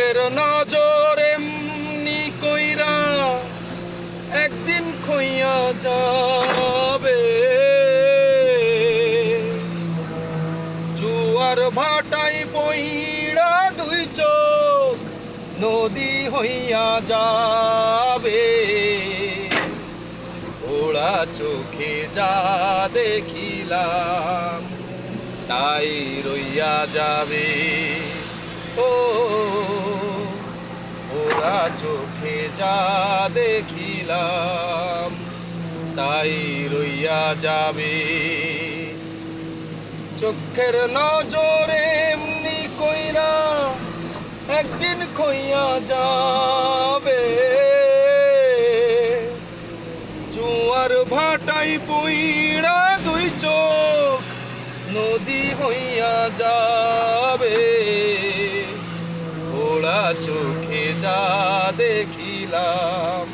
চোখের নজর এমনি কইরা একদিন খইয়া যাবে। জোয়ার ভাটাই পইড়া দুই চোখ নদী হইয়া যাবে। ওরা চোখে যা দেখিলাম তাই রইয়া যাবে। ও ওরা চোখে যা দেখিলাম তাই রইয়া যাবে। চোখের নজরে এমনি কইরা একদিন খইয়া যাবে। জোয়ার ভাটাই পইড়া দুই চোখ নদী হইয়া যাবে। ওরা চোখে যা দেখিলাম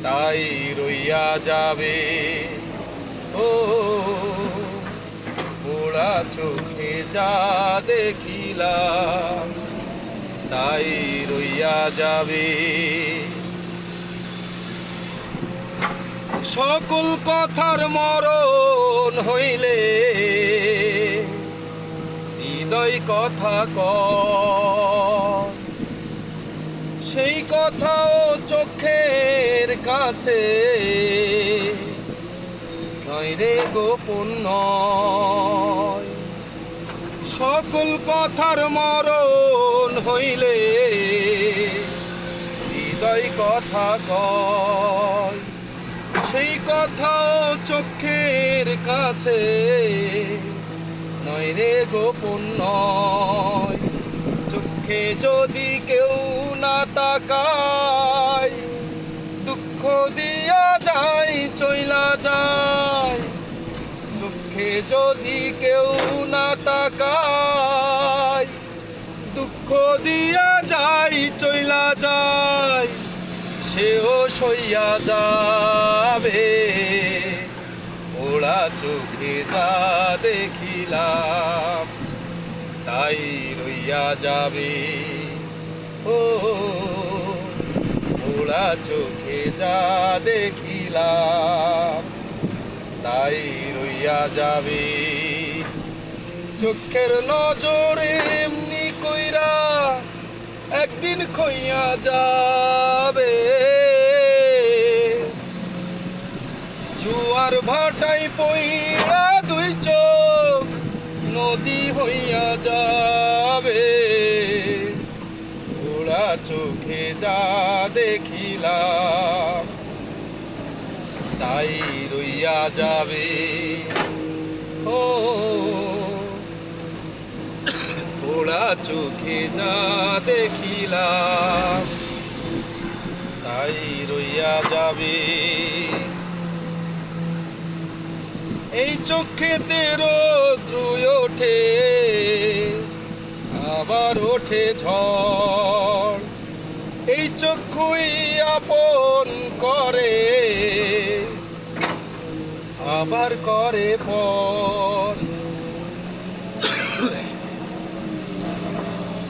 তাই রইয়া যাবে। ও ওরা চোখে যা দেখিলাম তাই রইয়া যাবে। সকল কথার মরণ হইলে হৃদয় কথা কয়, সেই কথাও চোখের কাছে নয়রে গোপন নয়। সকল কথার মরণ হইলে হৃদয় কথা কয়, সেই কথাও চোখের কাছে নয়রে গোপন নয়। চোখে যদি কেউ না তাকায় দুঃখ দিয়া যায় চইলা যায়। চোখে যদি কেউ না তাকায় দুঃখ দিয়া যায় চইলা যায়। সেও সইয়া যাবে। ওরা চোখে যা দেখিলাম তাই রইয়া যাবে। ও ওরা চোখে যা দেখিলাম তাই রইয়া যাবে। চোখের নজরে এমনি কইরা একদিন খইয়া যাবে। জোয়ার ভাটাই পইড়া দুই চোখ নদী হইয়া যাবে। ওরা চোখে যা দেখিলাম তাই রইয়া যাবে। ও ওরা চোখে যা দেখিলাম তাই রইয়া যাবে। এই চোখেতে রৌদ্র ওঠে আবার ওঠে ঝড়। এই চক্ষুই আপন করে আবার করে পর।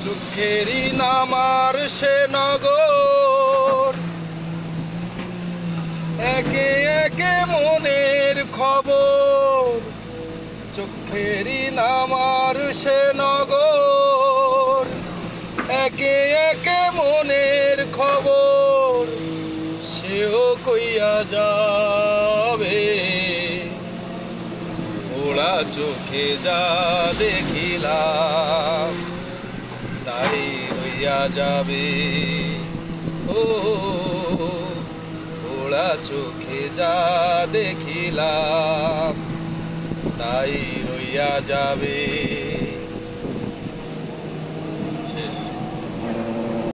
চোখেরই নামার সে নগর একে একে মনের খবর। চোখেরই নামার সে নগর একে একে মনের খবর। সেও কইয়া যাবে। ওরা চোখে যা দেখিলাম তাই রইয়া যাবে। ও ওরা চোখে যা দেখিলাম তাই রইয়া যাবে।